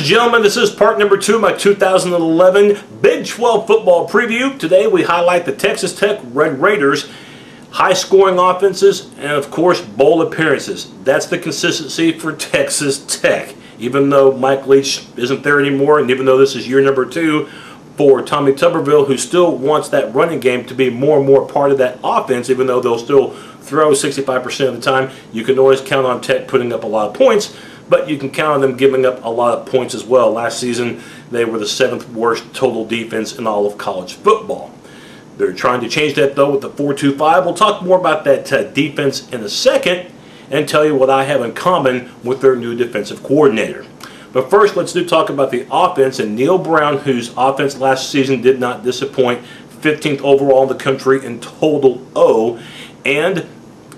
gentlemen, this is part number 2 of my 2011 Big 12 football preview. Today we highlight the Texas Tech Red Raiders' high-scoring offenses and, of course, bowl appearances. That's the consistency for Texas Tech. Even though Mike Leach isn't there anymore, and even though this is year number 2 for Tommy Tuberville, who still wants that running game to be more and more part of that offense, even though they'll still throw 65% of the time, you can always count on Tech putting up a lot of points. But you can count on them giving up a lot of points as well. Last season, they were the 7th worst total defense in all of college football. They're trying to change that, though, with the 4-2-5. We'll talk more about that defense in a second and tell you what I have in common with their new defensive coordinator. But first, let's talk about the offense and Neil Brown, whose offense last season did not disappoint. 15th overall in the country in total O. And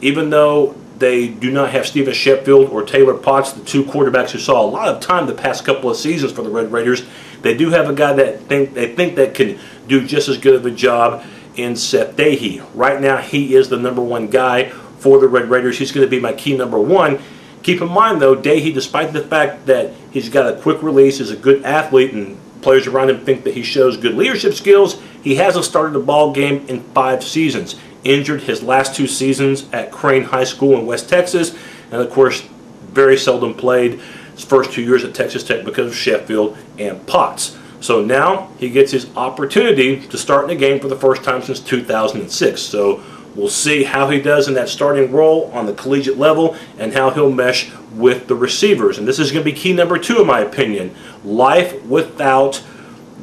even though they do not have Stephen Sheffield or Taylor Potts, the two quarterbacks who saw a lot of time the past couple of seasons for the Red Raiders, they do have a guy that they think that can do just as good of a job in Seth Doege. Right now, he is the #1 guy for the Red Raiders. He's going to be my key #1. Keep in mind, though, Doege, despite the fact that he's got a quick release, is a good athlete, and players around him think that he shows good leadership skills, he hasn't started a ball game in 5 seasons. Injured his last 2 seasons at Crane High School in West Texas, and of course very seldom played his first 2 years at Texas Tech because of Sheffield and Potts. So now he gets his opportunity to start in a game for the first time since 2006. So we'll see how he does in that starting role on the collegiate level and how he'll mesh with the receivers. And this is going to be key #2 in my opinion. Life without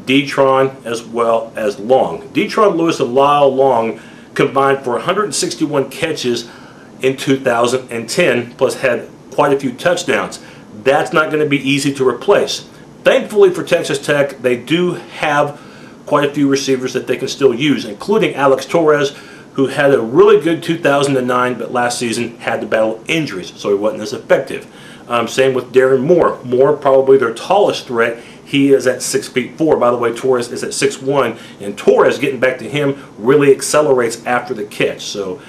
Detron as well as Long. Detron Lewis and Lyle Long combined for 161 catches in 2010, plus had quite a few touchdowns. That's not going to be easy to replace. Thankfully for Texas Tech, they do have quite a few receivers that they can still use, including Alex Torres, who had a really good 2009, but last season had to battle injuries, so he wasn't as effective. Same with Darren Moore. Moore, probably their tallest threat. He is at 6'4". By the way, Torres is at 6'1", and Torres, getting back to him, really accelerates after the catch. So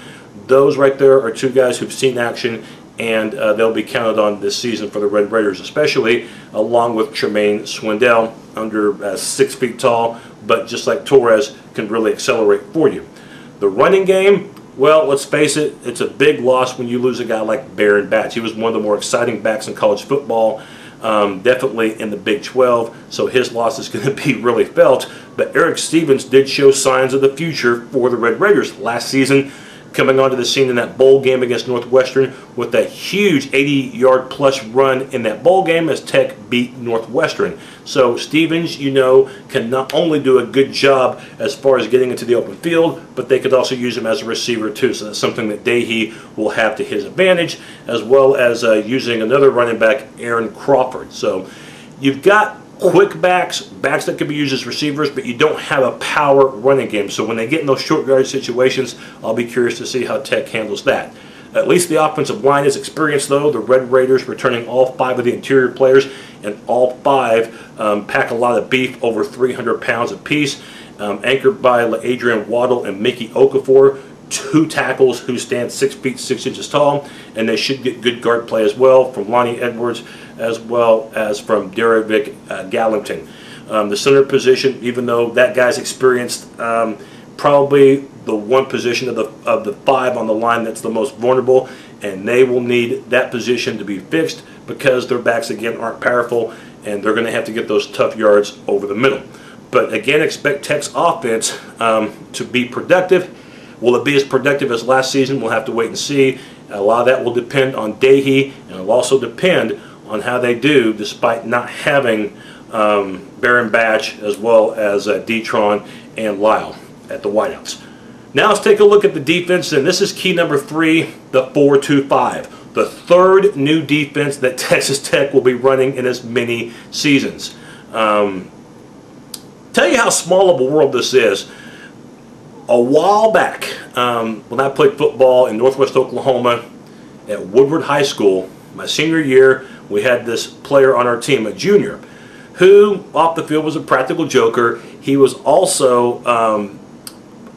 those right there are 2 guys who've seen action, and they'll be counted on this season for the Red Raiders, especially along with Tremaine Swindell, under 6 feet tall, but just like Torres, can really accelerate for you. The running game, well, let's face it, it's a big loss when you lose a guy like Baron Batch. He was one of the more exciting backs in college football. Definitely in the Big 12, so his loss is going to be really felt. But Eric Stevens did show signs of the future for the Red Raiders last season, coming onto the scene in that bowl game against Northwestern with a huge 80-yard-plus run in that bowl game as Tech beat Northwestern. So Stevens, you know, can not only do a good job as far as getting into the open field, but they could also use him as a receiver too. So that's something that Doege will have to his advantage, as well as using another running back, Aaron Crawford. So you've got quick backs that can be used as receivers, but you don't have a power running game. So when they get in those short yardage situations, I'll be curious to see how Tech handles that. At least the offensive line is experienced, though. The Red Raiders returning all 5 of the interior players, and all 5 pack a lot of beef, over 300 pounds apiece, anchored by Adrian Waddle and Mickey Okafor, 2 tackles who stand 6 feet 6 inches tall, and they should get good guard play as well from Lonnie Edwards as well as from Derevick Gallington. The center position, even though that guy's experienced, probably the one position of the 5 on the line that's the most vulnerable, and they will need that position to be fixed because their backs again aren't powerful, and they're going to have to get those tough yards over the middle. But again, expect Tech's offense to be productive. Will it be as productive as last season? We'll have to wait and see. A lot of that will depend on Doege, and it will also depend on how they do despite not having Baron Batch as well as Detron and Lyle at the wideouts. Now let's take a look at the defense, and this is key #3, the 4-2-5. The 3rd new defense that Texas Tech will be running in as many seasons. Tell you how small of a world this is. A while back, when I played football in Northwest Oklahoma at Woodward High School, my senior year, we had this player on our team, a junior, who off the field was a practical joker. He was also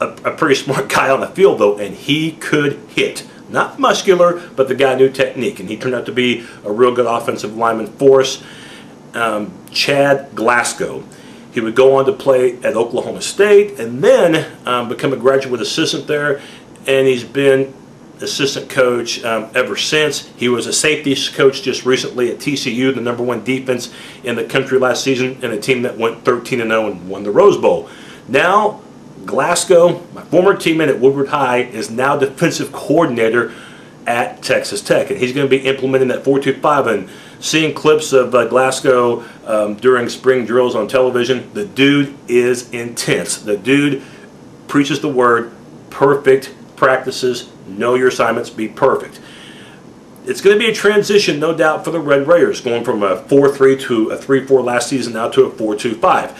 a pretty smart guy on the field, though, and he could hit. Not muscular, but the guy knew technique, and he turned out to be a real good offensive lineman for us. Chad Glasgow. He would go on to play at Oklahoma State and then become a graduate assistant there, and he's been assistant coach ever since. He was a safeties coach just recently at TCU, the #1 defense in the country last season, and a team that went 13-0 and won the Rose Bowl. Now, Glasgow, my former teammate at Woodward High, is now defensive coordinator at Texas Tech, and he's going to be implementing that 4-2-5. And seeing clips of Glasgow during spring drills on television, the dude is intense. The dude preaches the word, perfect practices, know your assignments, be perfect. It's going to be a transition, no doubt, for the Red Raiders, going from a 4-3 to a 3-4 last season now to a 4-2-5.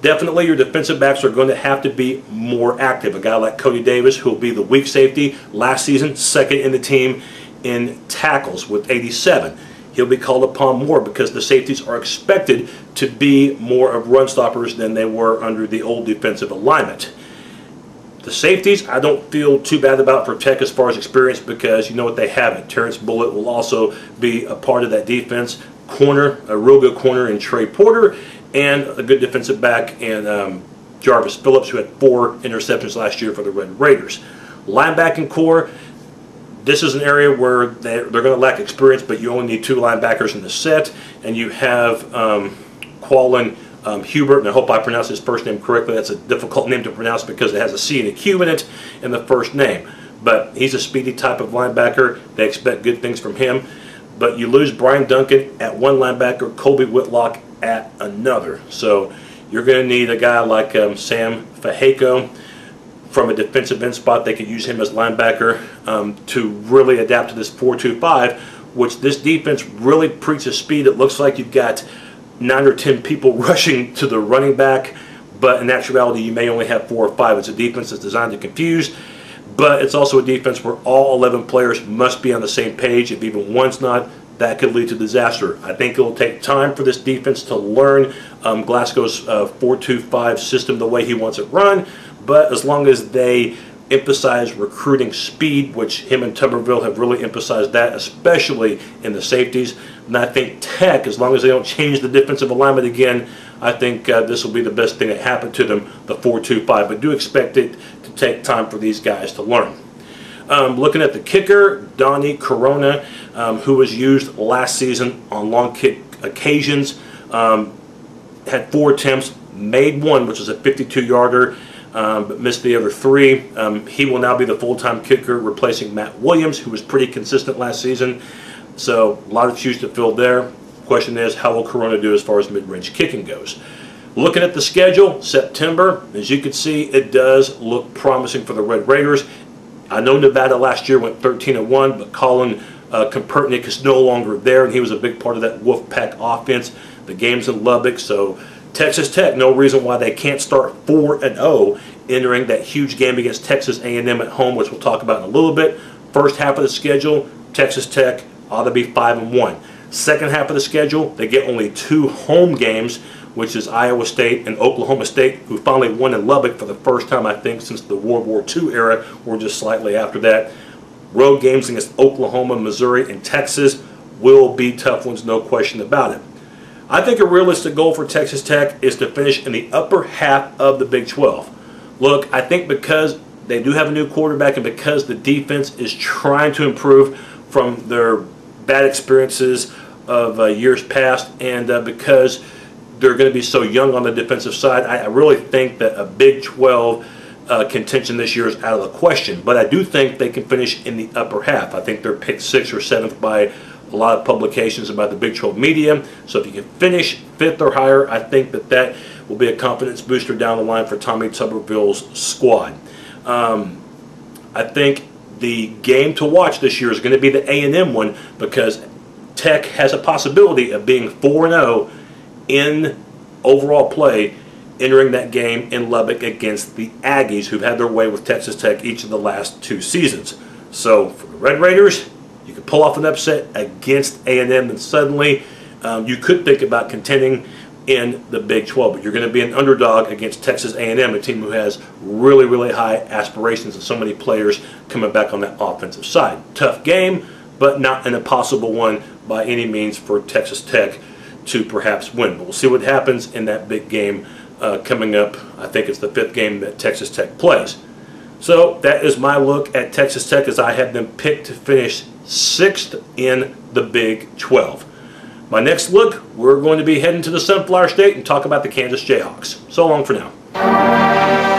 Definitely your defensive backs are going to have to be more active. A guy like Cody Davis, who will be the weak safety last season, second in the team in tackles with 87. He'll be called upon more because the safeties are expected to be more of run stoppers than they were under the old defensive alignment. The safeties, I don't feel too bad about for Tech as far as experience because you know what they haven't. Terrence Bullitt will also be a part of that defense. Corner, a real good corner in Trey Porter, and a good defensive back in Jarvis Phillips, who had 4 interceptions last year for the Red Raiders. Linebacking core, this is an area where they're going to lack experience, but you only need 2 linebackers in the set, and you have Quallen Hubert, and I hope I pronounce his first name correctly. That's a difficult name to pronounce because it has a C and a Q in it in the first name. But he's a speedy type of linebacker. They expect good things from him. But you lose Brian Duncan at one linebacker, Colby Whitlock at another. So you're going to need a guy like Sam Fahako from a defensive end spot. They could use him as linebacker to really adapt to this 4-2-5, which this defense really preaches speed. It looks like you've got 9 or 10 people rushing to the running back, but in actuality you may only have 4 or 5. It's a defense that's designed to confuse, but it's also a defense where all 11 players must be on the same page. If even one's not, that could lead to disaster. I think it'll take time for this defense to learn Glasgow's 4-2-5 system the way he wants it run, but as long as they emphasize recruiting speed, which him and Tuberville have really emphasized that, especially in the safeties. And I think Tech, as long as they don't change the defensive alignment again, I think this will be the best thing that happened to them, the 4-2-5. But do expect it to take time for these guys to learn. Looking at the kicker, Donnie Corona, who was used last season on long kick occasions, had 4 attempts, made 1, which was a 52-yarder. But missed the other 3. He will now be the full-time kicker, replacing Matt Williams, who was pretty consistent last season. So a lot of shoes to fill there. Question is, how will Corona do as far as mid-range kicking goes? Looking at the schedule, September, as you can see, it does look promising for the Red Raiders. I know Nevada last year went 13-1, but Colin Kaepernick is no longer there, and he was a big part of that Wolfpack offense. The game's in Lubbock, so Texas Tech, no reason why they can't start 4-0 entering that huge game against Texas A&M at home, which we'll talk about in a little bit. First half of the schedule, Texas Tech ought to be 5-1. Second half of the schedule, they get only 2 home games, which is Iowa State and Oklahoma State, who finally won in Lubbock for the first time, I think, since the World War II era, or just slightly after that. Road games against Oklahoma, Missouri, and Texas will be tough ones, no question about it. I think a realistic goal for Texas Tech is to finish in the upper half of the Big 12. Look, I think because they do have a new quarterback and because the defense is trying to improve from their bad experiences of years past, and because they're going to be so young on the defensive side, I really think that a Big 12 contention this year is out of the question. But I do think they can finish in the upper half. I think they're picked 6th or 7th by a lot of publications about the Big 12 media. So if you can finish 5th or higher, I think that that will be a confidence booster down the line for Tommy Tuberville's squad. I think the game to watch this year is going to be the A&M one, because Tech has a possibility of being 4-0 in overall play entering that game in Lubbock against the Aggies, who've had their way with Texas Tech each of the last 2 seasons. So for the Red Raiders, you could pull off an upset against A&M, and suddenly you could think about contending in the Big 12. But you're going to be an underdog against Texas A&M, a team who has really, really high aspirations and so many players coming back on that offensive side. Tough game, but not an impossible one by any means for Texas Tech to perhaps win. But we'll see what happens in that big game coming up. I think it's the 5th game that Texas Tech plays. So that is my look at Texas Tech as I have them picked to finish 6th in the Big 12. My next look, we're going to be heading to the Sunflower State and talk about the Kansas Jayhawks. So long for now.